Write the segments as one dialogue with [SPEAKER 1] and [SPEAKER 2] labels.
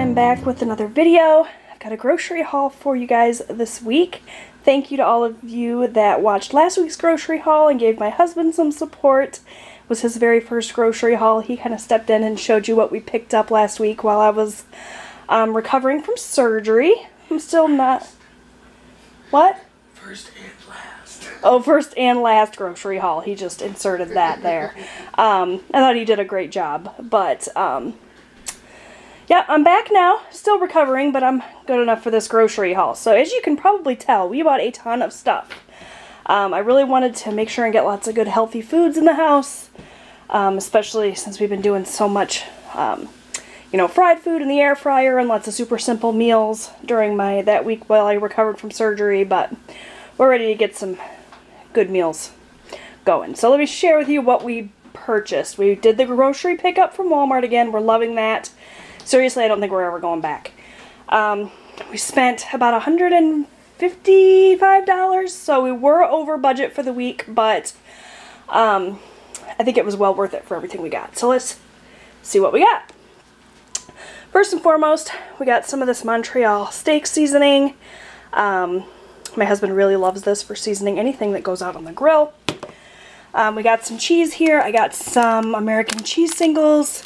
[SPEAKER 1] I'm back with another video. I've got a grocery haul for you guys this week. Thank you to all of you that watched last week's grocery haul and gave my husband some support. It was his very first grocery haul. He kind of stepped in and showed you what we picked up last week while I was recovering from surgery. I'm still not... What?
[SPEAKER 2] First and last.
[SPEAKER 1] Oh, first and last grocery haul. He just inserted that there. I thought he did a great job, but... yeah, I'm back now, still recovering, but I'm good enough for this grocery haul. So as you can probably tell, we bought a ton of stuff. I really wanted to make sure and get lots of good healthy foods in the house, especially since we've been doing so much, you know, fried food in the air fryer and lots of super simple meals during that week while I recovered from surgery, but we're ready to get some good meals going. So let me share with you what we purchased. We did the grocery pickup from Walmart again. We're loving that. Seriously, I don't think we're ever going back. We spent about $155, so we were over budget for the week, but I think it was well worth it for everything we got. So let's see what we got. First and foremost, we got some of this Montreal steak seasoning. My husband really loves this for seasoning anything that goes out on the grill. We got some cheese here. I got some American cheese singles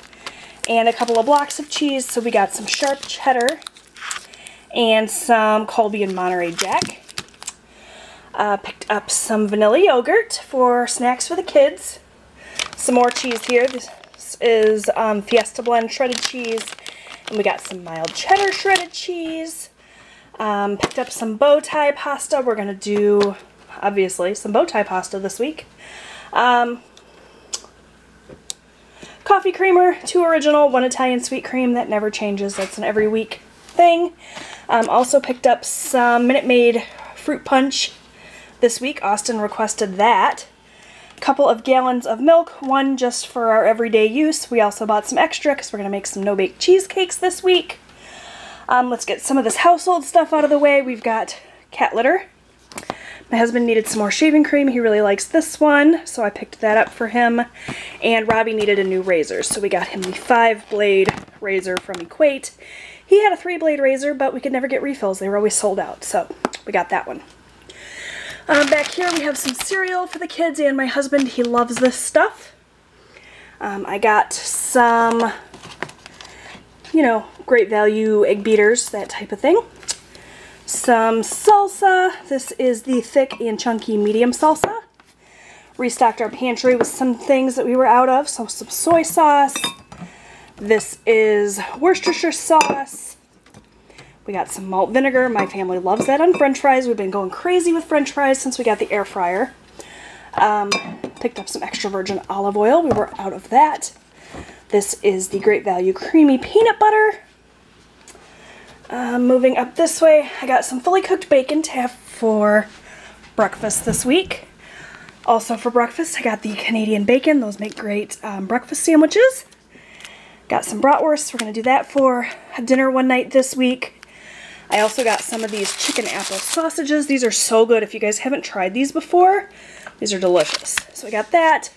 [SPEAKER 1] and a couple of blocks of cheese. So we got some sharp cheddar and some Colby and Monterey Jack. Picked up some vanilla yogurt for snacks for the kids. Some more cheese here. This is Fiesta Blend shredded cheese. And we got some mild cheddar shredded cheese. Picked up some bow tie pasta. We're going to do, obviously, some bow tie pasta this week. Coffee creamer, 2 original, 1 Italian sweet cream. That never changes. That's an every week thing. Also picked up some Minute Maid fruit punch this week. Austin requested that. A couple of gallons of milk, 1 just for our everyday use. We also bought some extra because we're going to make some no-bake cheesecakes this week. Let's get some of this household stuff out of the way. We've got cat litter. My husband needed some more shaving cream. He really likes this one, so I picked that up for him. And Robbie needed a new razor, so we got him the 5-blade razor from Equate. He had a 3-blade razor, but we could never get refills. They were always sold out, so we got that one. Back here we have some cereal for the kids and my husband. He loves this stuff. I got some, you know, great value egg beaters, that type of thing. Some salsa. This is the thick and chunky medium salsa. Restocked our pantry with some things that we were out of. So some soy sauce. This is Worcestershire sauce. We got some malt vinegar. My family loves that on french fries. We've been going crazy with french fries since we got the air fryer. Picked up some extra virgin olive oil. We were out of that. This is the Great Value creamy peanut butter. Moving up this way, I got some fully cooked bacon to have for breakfast this week. Also for breakfast, I got the Canadian bacon. Those make great breakfast sandwiches. Got some bratwurst. We're going to do that for dinner one night this week. I also got some of these chicken apple sausages. These are so good. If you guys haven't tried these before, these are delicious. So I got that.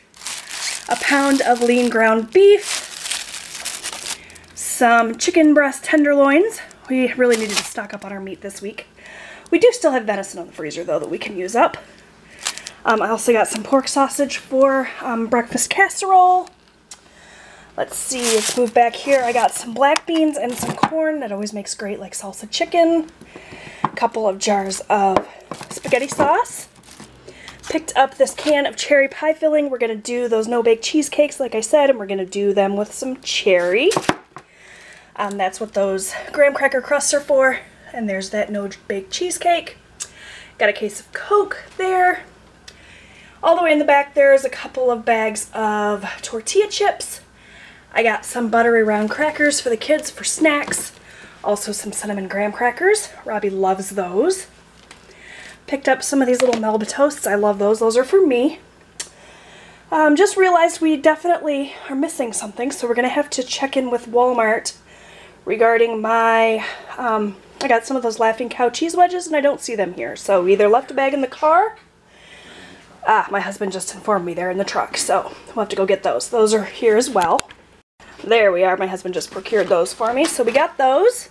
[SPEAKER 1] A pound of lean ground beef. Some chicken breast tenderloins. We really needed to stock up on our meat this week. We do still have venison in the freezer, though, that we can use up. I also got some pork sausage for breakfast casserole. Let's see, let's move back here. I got some black beans and some corn. That always makes great, like, salsa chicken. A couple of jars of spaghetti sauce. Picked up this can of cherry pie filling. We're going to do those no-bake cheesecakes, like I said, and we're going to do them with some cherry. That's what those graham cracker crusts are for. And there's that no-bake cheesecake. Got a case of Coke there. All the way in the back there's a couple of bags of tortilla chips. I got some buttery round crackers for the kids for snacks. Also some cinnamon graham crackers. Robbie loves those. Picked up some of these little Melba toasts. I love those. Those are for me. Just realized we definitely are missing something, so we're going to have to check in with Walmart regarding my, I got some of those Laughing Cow cheese wedges and I don't see them here. So we either left a bag in the car. My husband just informed me they're in the truck, so we'll have to go get those. Those are here as well. There we are. My husband just procured those for me. So we got those.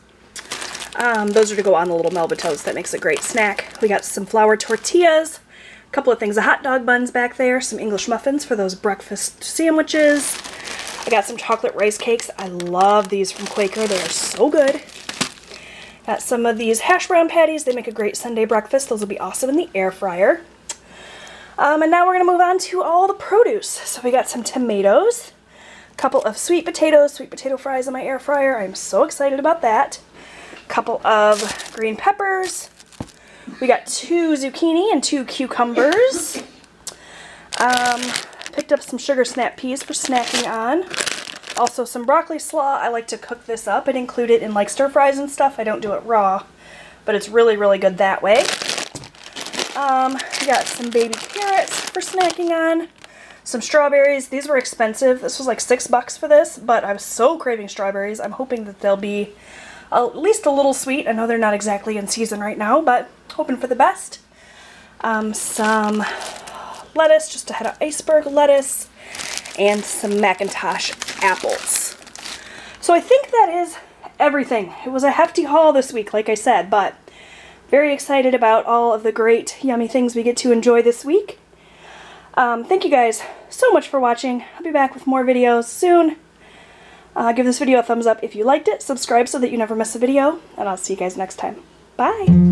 [SPEAKER 1] Those are to go on the little Melba toast. That makes a great snack. We got some flour tortillas, a couple of things of hot dog buns back there, some English muffins for those breakfast sandwiches. I got some chocolate rice cakes. I love these from Quaker. They are so good. Got some of these hash brown patties. They make a great Sunday breakfast. Those will be awesome in the air fryer. And now we're going to move on to all the produce. So we got some tomatoes, a couple of sweet potato fries in my air fryer. I'm so excited about that. A couple of green peppers. We got 2 zucchini and 2 cucumbers. Picked up some sugar snap peas for snacking on. Also some broccoli slaw. I like to cook this up and include it in like stir fries and stuff. I don't do it raw, but it's really, really good that way. We got some baby carrots for snacking on. Some strawberries. These were expensive. This was like $6 for this, but I was so craving strawberries. I'm hoping that they'll be at least a little sweet. I know they're not exactly in season right now, but hoping for the best. Some lettuce, just a head of iceberg lettuce, and some Macintosh apples. So I think that is everything. It was a hefty haul this week, like I said, but very excited about all of the great, yummy things we get to enjoy this week. Thank you guys so much for watching. I'll be back with more videos soon. Give this video a thumbs up if you liked it. Subscribe so that you never miss a video, and I'll see you guys next time. Bye!